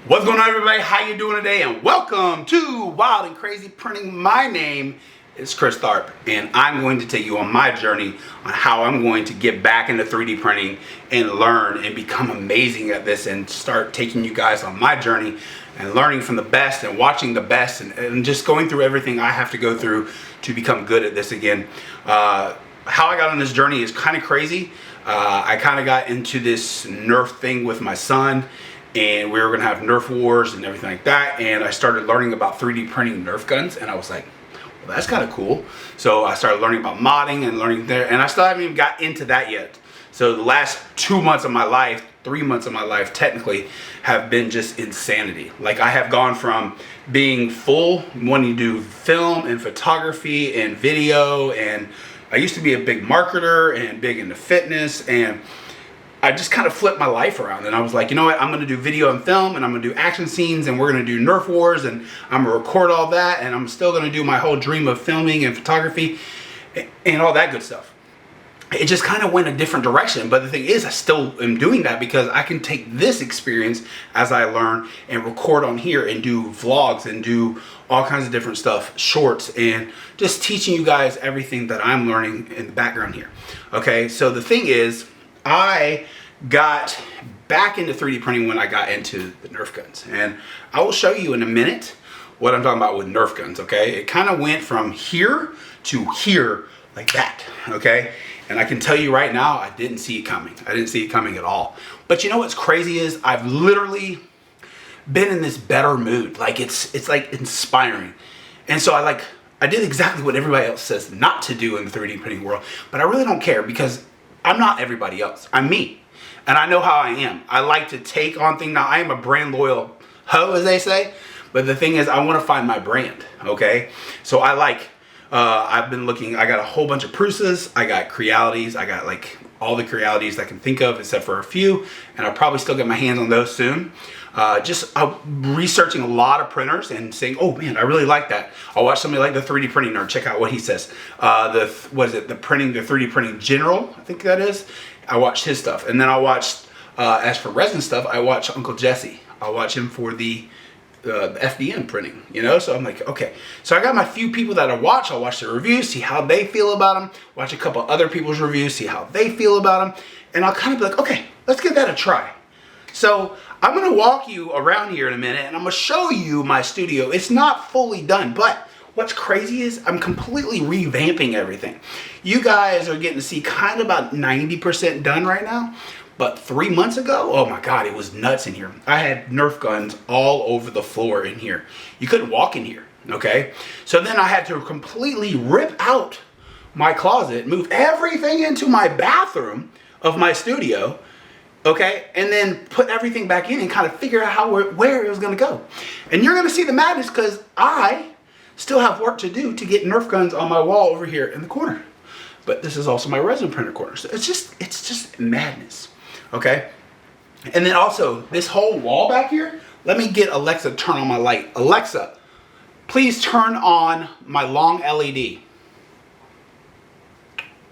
What's going on, everybody? How you doing today? And welcome to Wild and Crazy Printing. My name is Chris Tharp, and I'm going to take you on my journey on how I'm going to get back into 3D printing and learn and become amazing at this and start taking you guys on my journey and learning from the best and watching the best and just going through everything I have to go through to become good at this again. How I got on this journey is kind of crazy. I kind of got into this Nerf thing with my son, and we were gonna have Nerf wars and everything like that. And I started learning about 3D printing Nerf guns, and I was like, well, that's kind of cool. So I started learning about modding and learning there, and I still haven't even got into that yet. So the last 2 months of my life, 3 months of my life technically, have been just insanity. Like, I have gone from being full, wanting to do film and photography and video, and I used to be a big marketer and big into fitness, and I just kind of flipped my life around, and I was like, you know what, I'm going to do video and film, and I'm going to do action scenes, and we're going to do Nerf wars, and I'm going to record all that, and I'm still going to do my whole dream of filming and photography and all that good stuff. It just kind of went a different direction, but the thing is, I still am doing that because I can take this experience as I learn and record on here and do vlogs and do all kinds of different stuff, shorts, and just teaching you guys everything that I'm learning in the background here. Okay, so the thing is, I got back into 3D printing when I got into the Nerf guns, and I will show you in a minute what I'm talking about with Nerf guns. Okay, it kind of went from here to here like that. Okay, and I can tell you right now, I didn't see it coming. I didn't see it coming at all. But you know what's crazy is I've literally been in this better mood. Like, it's like inspiring, and so I did exactly what everybody else says not to do in the 3D printing world, but I really don't care because I'm not everybody else. I'm me. And I know how I am. I like to take on things. Now, I am a brand loyal hoe, as they say. But the thing is, I want to find my brand, okay? So I've been looking, I got a whole bunch of Prusas. I got Crealities. I got like all the Crealities I can think of, except for a few. And I'll probably still get my hands on those soon. Researching a lot of printers and saying, oh man, I really like that. I'll watch somebody like the 3D Printing Nerd, check out what he says. The 3D Printing General, I think that is. I watched his stuff. And then I watched, as for resin stuff, I watched Uncle Jesse. I'll watch him for the FDM printing, you know? So I'm like, okay. So I got my few people that I watch. I'll watch their reviews, see how they feel about them. Watch a couple other people's reviews, see how they feel about them. And I'll kind of be like, okay, let's give that a try. So I'm going to walk you around here in a minute, and I'm going to show you my studio. It's not fully done, but what's crazy is I'm completely revamping everything. You guys are getting to see kind of about 90% done right now, but 3 months ago, oh my God, it was nuts in here. I had Nerf guns all over the floor in here. You couldn't walk in here, okay? So then I had to completely rip out my closet, move everything into my bathroom of my studio, okay, and then put everything back in and kind of figure out where it was going to go. And you're going to see the madness because I still have work to do to get Nerf guns on my wall over here in the corner. But this is also my resin printer corner. So it's just madness, okay? And then also, this whole wall back here, let me get Alexa to turn on my light. Alexa, please turn on my long LED.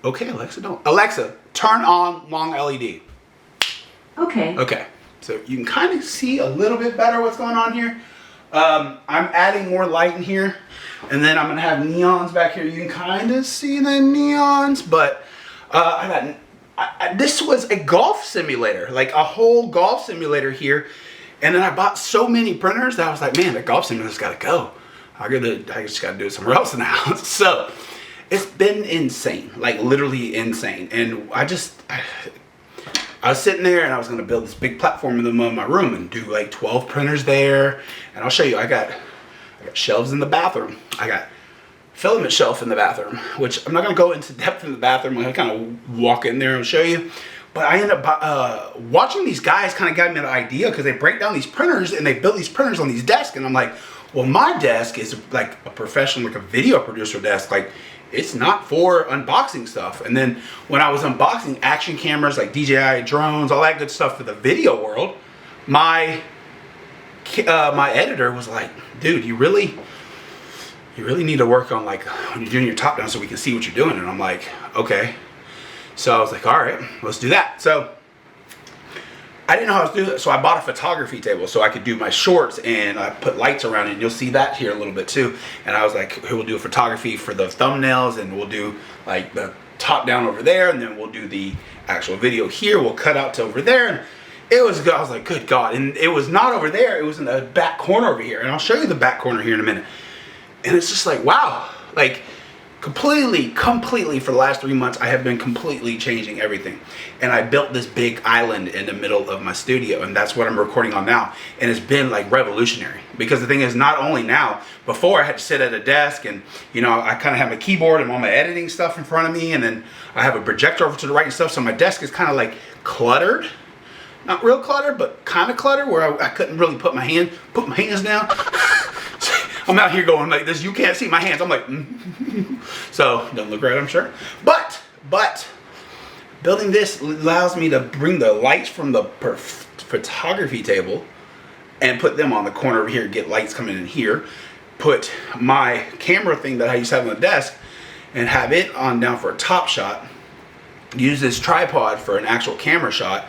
Okay, Alexa, don't. Alexa, turn on long LED. Okay. Okay, so you can kind of see a little bit better what's going on here. I'm adding more light in here, and then I'm gonna have neons back here. You can kind of see the neons, but this was a golf simulator, like a whole golf simulator here. And then I bought so many printers that I was like, man, the golf simulator's gotta go. I just gotta do it somewhere else now. So it's been insane, like literally insane. And I was sitting there and I was going to build this big platform in my room and do like 12 printers there. And I'll show you, I got shelves in the bathroom. I got filament shelf in the bathroom, which I'm not going to go into depth in the bathroom. I'm going to kind of walk in there and show you. But I ended up watching these guys kind of got me an idea because they break down these printers and they build these printers on these desks. And I'm like, well, my desk is like a professional, like a video producer desk. Like, it's not for unboxing stuff. And then when I was unboxing action cameras like DJI drones, all that good stuff for the video world, my editor was like, dude, you really need to work on like when you're doing your top down so we can see what you're doing. And I'm like, okay. So I was like, all right, let's do that. So I didn't know how to do it, so I bought a photography table so I could do my shorts, and I put lights around it, and you'll see that here a little bit too. And I was like, hey, we'll do photography for the thumbnails, and we'll do like the top down over there, and then we'll do the actual video here. We'll cut out to over there, and it was good. I was like, good God. And it was not over there, it was in the back corner over here, and I'll show you the back corner here in a minute. And it's just like, wow, like completely for the last 3 months, I have been completely changing everything. And I built this big island in the middle of my studio, and that's what I'm recording on now. And it's been like revolutionary, because the thing is, not only now, before I had to sit at a desk, and you know, I kind of have my keyboard and all my editing stuff in front of me, and then I have a projector over to the right and stuff, so my desk is kind of like cluttered. Not real cluttered, but kind of cluttered, where I couldn't really put my hands down. I'm out here going like this. You can't see my hands. I'm like, so don't look right, I'm sure. But building this allows me to bring the lights from the photography table and put them on the corner over here. Get lights coming in here. Put my camera thing that I used to have on the desk and have it on down for a top shot. Use this tripod for an actual camera shot,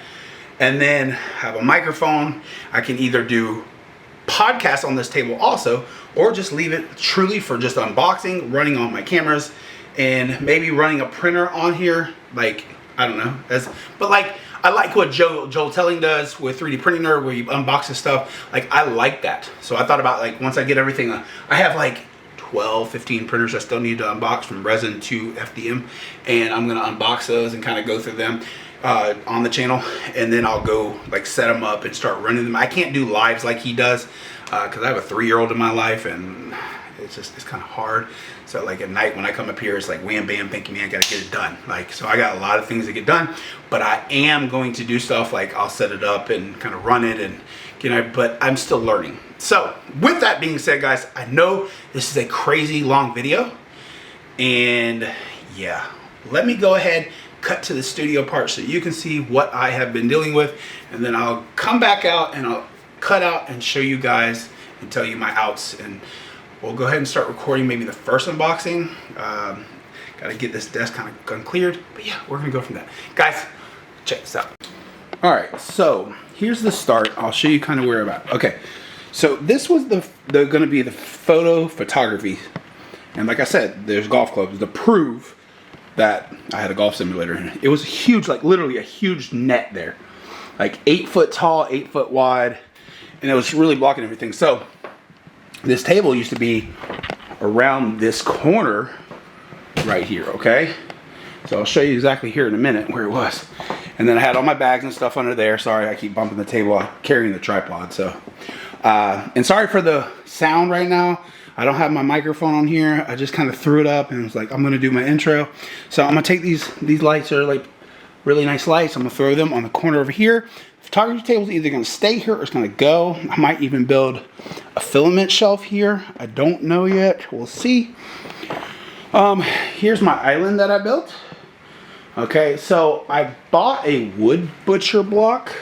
and then have a microphone. I can either do podcasts on this table also, or just leave it truly for just unboxing, running on my cameras, and maybe running a printer on here. Like, I don't know, but like, I like what Joel Telling does with 3D Printing Nerd, where he unboxes stuff. Like, I like that. So I thought about, like, once I get everything, I have like 12, 15 printers I still need to unbox, from resin to FDM, and I'm gonna unbox those and kind of go through them on the channel, and then I'll go like set them up and start running them. I can't do lives like he does, because I have a 3-year-old in my life, and it's kind of hard. So like at night when I come up here, it's like wham bam, thank you man, gotta get it done. Like, so I got a lot of things to get done, but I am going to do stuff like I'll set it up and kind of run it, and you know, but I'm still learning. So with that being said, guys, I know this is a crazy long video, and yeah, let me go ahead, cut to the studio part so you can see what I have been dealing with, and then I'll come back out and I'll cut out and show you guys and tell you my outs, and we'll go ahead and start recording maybe the first unboxing. Gotta get this desk kind of uncleared, but yeah, we're gonna go from that. Guys, check this out. All right, so here's the start. I'll show you kind of where I'm at. Okay, so this was gonna be the photography, and like I said, there's golf clubs to prove that I had a golf simulator in it. It was huge, like literally a huge net there, like 8 foot tall, 8 foot wide, and it was really blocking everything. So this table used to be around this corner right here, okay? So I'll show you exactly here in a minute where it was. And then I had all my bags and stuff under there. Sorry, I keep bumping the table. I'm carrying the tripod, so. And sorry for the sound right now. I don't have my microphone on here. I just kind of threw it up and was like, I'm gonna do my intro. So I'm gonna take these lights, are like really nice lights. I'm gonna throw them on the corner over here. The photography table's either gonna stay here or it's gonna go. I might even build a filament shelf here. I don't know yet, we'll see. Here's my island that I built. Okay, so I bought a wood butcher block.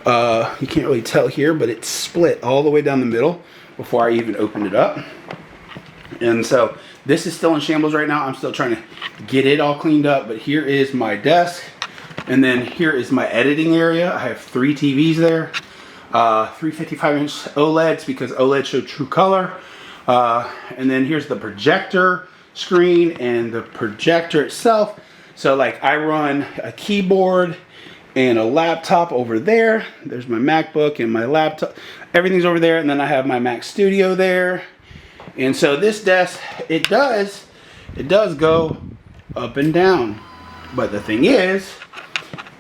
You can't really tell here, but it's split all the way down the middle before I even opened it up. And so this is still in shambles right now. I'm still trying to get it all cleaned up, but here is my desk. And then here is my editing area. I have 3 TVs there. 3 55-inch OLEDs because OLEDs show true color. And then here's the projector screen and the projector itself. So like I run a keyboard and a laptop over there. There's my MacBook and my laptop. Everything's over there, and then I have my Mac Studio there. And so this desk, it does go up and down. But the thing is,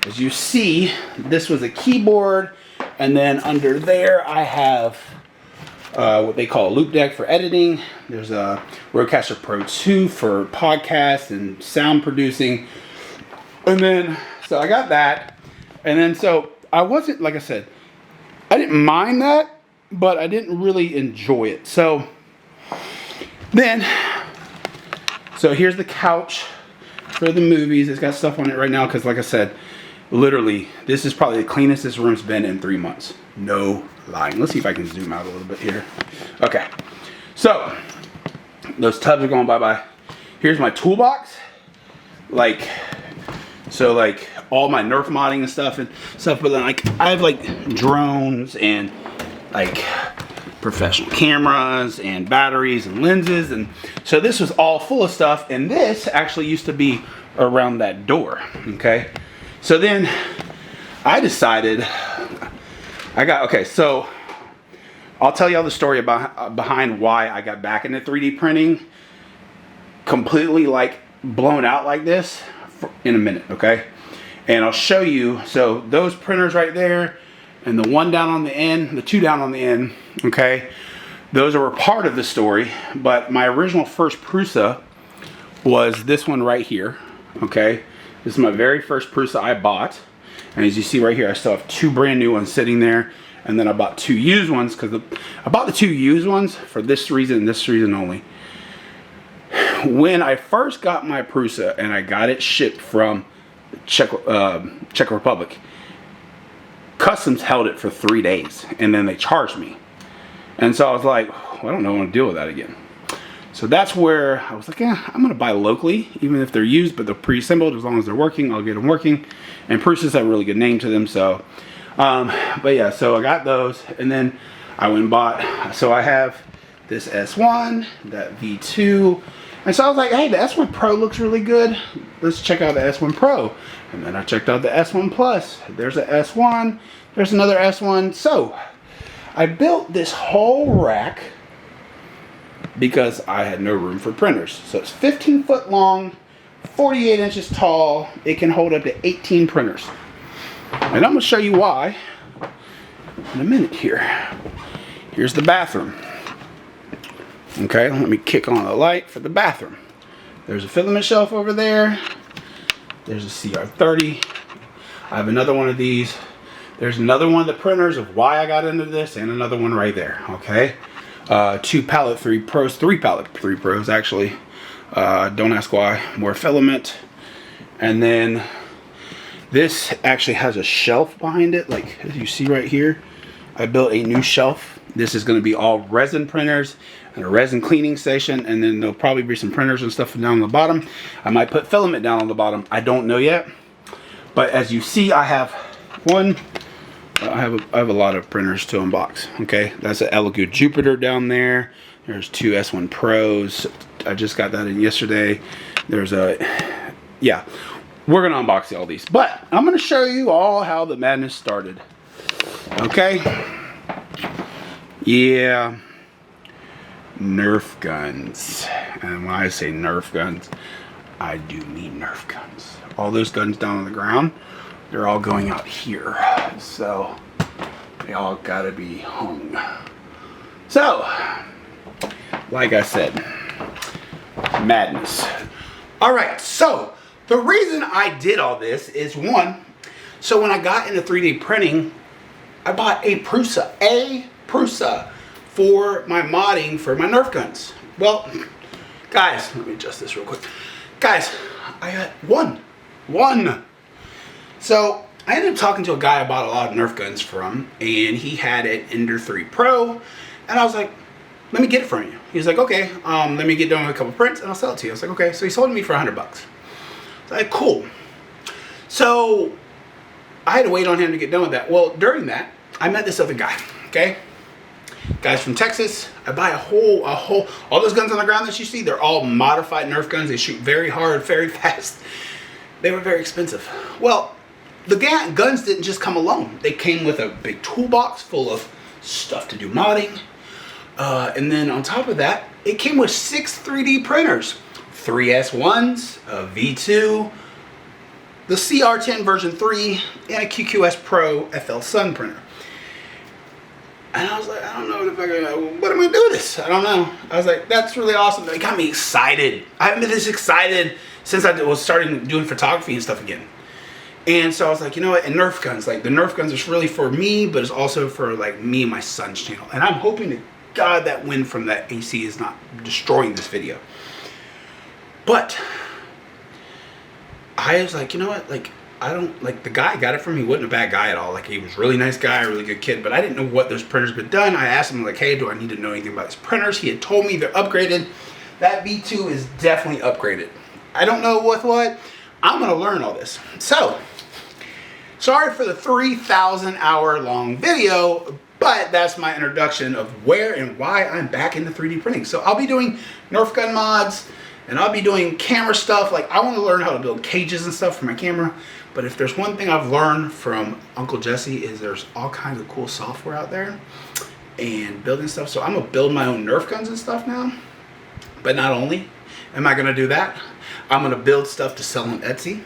as you see, this was a keyboard, and then under there I have what they call a loop deck for editing. There's a Rodecaster Pro 2 for podcasts and sound producing. And then, so I got that. And then, so I wasn't, like I said, I didn't mind that, but I didn't really enjoy it. So then, so here's the couch for the movies. It's got stuff on it right now because, like I said, literally, this is probably the cleanest this room's been in 3 months. No lying. Let's see if I can zoom out a little bit here. Okay, so those tubs are going bye-bye. Here's my toolbox. Like, So like all my Nerf modding and stuff, but then like I have like drones and like professional cameras and batteries and lenses, and so this was all full of stuff, and this actually used to be around that door. Okay, so then I decided so I'll tell y'all the story about behind why I got back into 3D printing completely like blown out like this in a minute, okay? And I'll show you. So those printers right there and the one down on the end, the two down on the end, okay, those are a part of the story. But my original first Prusa was this one right here, okay? This is my very first Prusa I bought. And as you see right here, I still have two brand new ones sitting there. And then I bought two used ones because I bought the two used ones for this reason and this reason only. When I first got my Prusa and I got it shipped from Czech Republic, Customs held it for 3 days and then they charged me. And so I was like, well, I don't know, I want to deal with that again. So that's where I was like, yeah, I'm going to buy locally, even if they're used, but they're pre-assembled. As long as they're working, I'll get them working. And Prusas have a really good name to them. So, but yeah, so I got those. And then I went and bought, so I have this S1, that V2. And so I was like, hey, the S1 Pro looks really good. Let's check out the S1 Pro. And then I checked out the S1 Plus. There's a S1. There's another S1. So I built this whole rack because I had no room for printers. So it's 15 foot long, 48 inches tall. It can hold up to 18 printers. And I'm gonna show you why in a minute here. Here's the bathroom. Okay, let me kick on the light for the bathroom. There's a filament shelf over there. There's a CR30. I have another one of these. There's another one of the printers of why I got into this, and another one right there, okay? Two Palette 3 Pros, three Palette 3 Pros actually. Don't ask why. More filament. And then this actually has a shelf behind it, like as you see right here. I built a new shelf. This is going to be all resin printers and a resin cleaning station, and then there'll probably be some printers and stuff down on the bottom. I might put filament down on the bottom. I don't know yet. But as you see, I have one. I have a lot of printers to unbox. Okay, that's an Elegoo Jupiter down there. There's two S1 Pros. I just got that in yesterday. There's a, yeah, we're gonna unbox all these, but I'm gonna show you all how the madness started. Okay, yeah, Nerf guns. And when I say Nerf guns, I do mean Nerf guns. All those guns down on the ground, they're all going out here. So they all gotta be hung. So, like I said, madness. All right, so the reason I did all this is one, so when I got into 3D printing, I bought a Prusa for my modding for my Nerf guns. Well, guys, let me adjust this real quick. Guys, I got one. So I ended up talking to a guy I bought a lot of Nerf guns from, and he had an Ender 3 Pro, and I was like, let me get it from you. He was like, okay, let me get done with a couple prints and I'll sell it to you. I was like, okay. So he sold it to me for $100. I was like, cool. So I had to wait on him to get done with that. Well, during that, I met this other guy, okay? Guy's from Texas. I buy all those guns on the ground that you see, they're all modified Nerf guns. They shoot very hard, very fast. They were very expensive. Well, the guns didn't just come alone. They came with a big toolbox full of stuff to do modding. And then on top of that, it came with 6 3D printers. 3 S1s, a V2, the CR10 version 3, and a QQS Pro FL Sun printer. And I was like, I don't know if what am I gonna do with this? I don't know. I was like, that's really awesome. It got me excited. I haven't been this excited since I was starting doing photography and stuff again. And so I was like, you know what, and Nerf guns, like the Nerf guns is really for me, but it's also for like me and my son's channel. And I'm hoping to God that wind from that AC is not destroying this video. But I was like, you know what, like I don't, like the guy I got it from, he wasn't a bad guy at all. Like he was a really nice guy, really good kid, but I didn't know what those printers been done. I asked him like, hey, do I need to know anything about these printers? He had told me they're upgraded. That V2 is definitely upgraded. I don't know with what. I'm gonna learn all this. So, sorry for the 3,000 hour long video, but that's my introduction of where and why I'm back into 3D printing. So I'll be doing Nerf gun mods, and I'll be doing camera stuff. Like, I want to learn how to build cages and stuff for my camera. But if there's one thing I've learned from Uncle Jesse is there's all kinds of cool software out there and building stuff. So I'm gonna build my own Nerf guns and stuff now. But not only am I gonna do that, I'm gonna build stuff to sell on Etsy.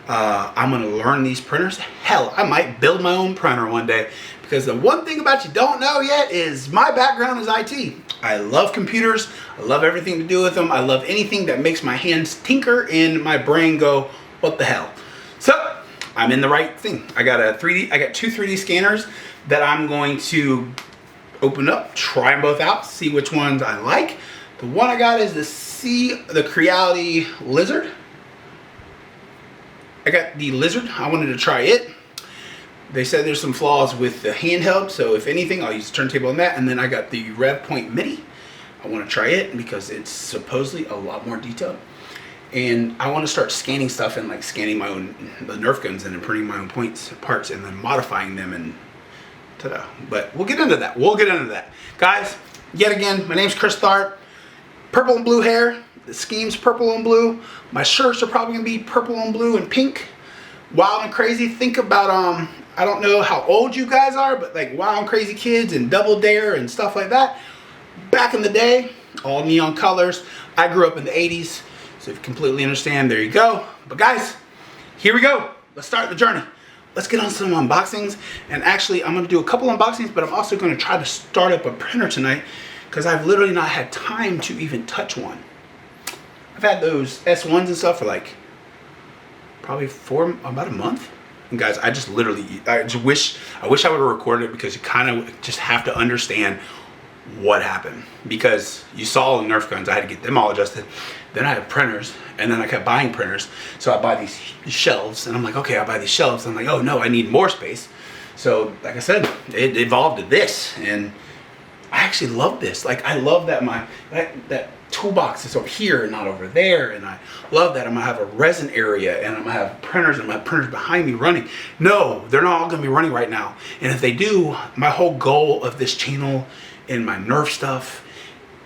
I'm gonna learn these printers. Hell, I might build my own printer one day, because the one thing about you don't know yet is my background is IT. I love computers. I love everything to do with them. I love anything that makes my hands tinker and my brain go, what the hell? So I'm in the right thing. I got two 3D scanners that I'm going to open up, try them both out, see which ones I like. The one I got is the Creality Lizard. I got the Lizard. I wanted to try it. They said there's some flaws with the handheld, so if anything, I'll use the turntable on that. And then I got the RevPoint Mini. I want to try it because it's supposedly a lot more detailed. And I want to start scanning stuff and like scanning the Nerf guns and then printing my own parts and then modifying them, and ta-da. But we'll get into that. Guys, yet again, my name's Chris Tharp. Purple and blue hair. The scheme's purple and blue. My shirts are probably gonna be purple and blue and pink. Wild and crazy. Think about I don't know how old you guys are, but like Wild and Crazy Kids and Double Dare and stuff like that. Back in the day, all neon colors. I grew up in the 80s. So if you completely understand, there you go. But guys, here we go. Let's start the journey. Let's get on some unboxings. And actually, I'm gonna do a couple unboxings, but I'm also gonna try to start up a printer tonight because I've literally not had time to even touch one. I've had those S1s and stuff for like probably about a month. And guys, I wish I would have recorded it, because you kind of just have to understand what happened, because you saw the Nerf guns. I had to get them all adjusted. Then I have printers, and then I kept buying printers. So I buy these shelves, and I'm like, okay, I'll buy these shelves. I'm like, oh no, I need more space. So like I said, it evolved to this, and I actually love this. Like, I love that that toolbox is over here and not over there, and I love that I'm gonna have a resin area, and I'm gonna have printers, and my printers behind me running. No, they're not all gonna be running right now. And if they do, my whole goal of this channel and my Nerf stuff,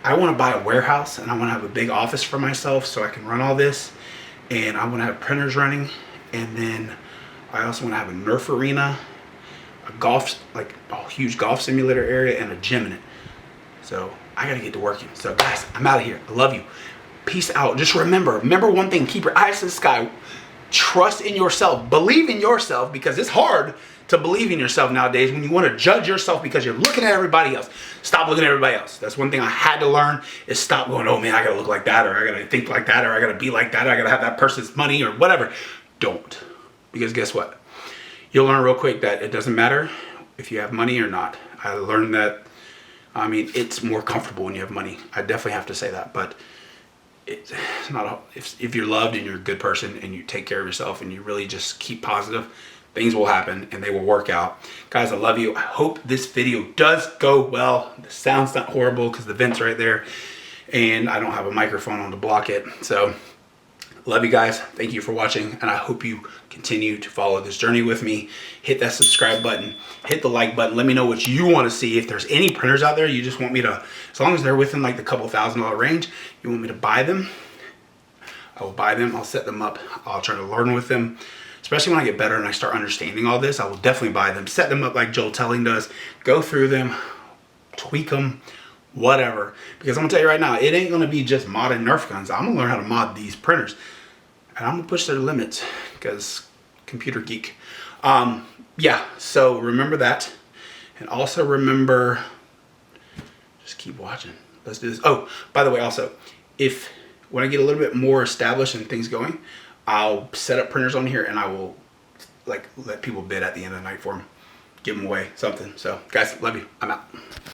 I want to buy a warehouse, and I want to have a big office for myself so I can run all this, and I want to have printers running, and then I also want to have a Nerf arena, like a huge golf simulator area, and a gym in it. So I gotta get to working. So guys, I'm out of here. I love you. Peace out. Just remember one thing, keep your eyes to the sky. Trust in yourself. Believe in yourself, because it's hard to believe in yourself nowadays when you want to judge yourself because you're looking at everybody else. Stop looking at everybody else. That's one thing I had to learn, is stop going, oh man, I gotta look like that, or I gotta think like that, or I gotta be like that, or I gotta have that person's money, or whatever. Don't. Because guess what? You'll learn real quick that it doesn't matter if you have money or not. I learned that, I mean, it's more comfortable when you have money. I definitely have to say that, but it's not, if you're loved and you're a good person and you take care of yourself and you really just keep positive, things will happen and they will work out. Guys, I love you. I hope this video does go well. The sound's not horrible because the vent's right there, and I don't have a microphone on to block it. So love you guys. Thank you for watching, and I hope you continue to follow this journey with me. Hit that subscribe button, hit the like button. Let me know what you want to see. If there's any printers out there you just want me to, as long as they're within like the couple $1,000 range, you want me to buy them, I will buy them. I'll set them up. I'll try to learn with them. Especially when I get better and I start understanding all this, I will definitely buy them. Set them up like Joel Telling does. Go through them, tweak them, whatever. Because I'm gonna tell you right now, it ain't gonna be just modding Nerf guns. I'm gonna learn how to mod these printers. And I'm gonna push their limits, because computer geek. Yeah, so remember that. And also remember, just keep watching. Let's do this. Oh, by the way, also, when I get a little bit more established and things going, I'll set up printers on here, and I will like let people bid at the end of the night for them. Give them away, something. So guys, love you. I'm out.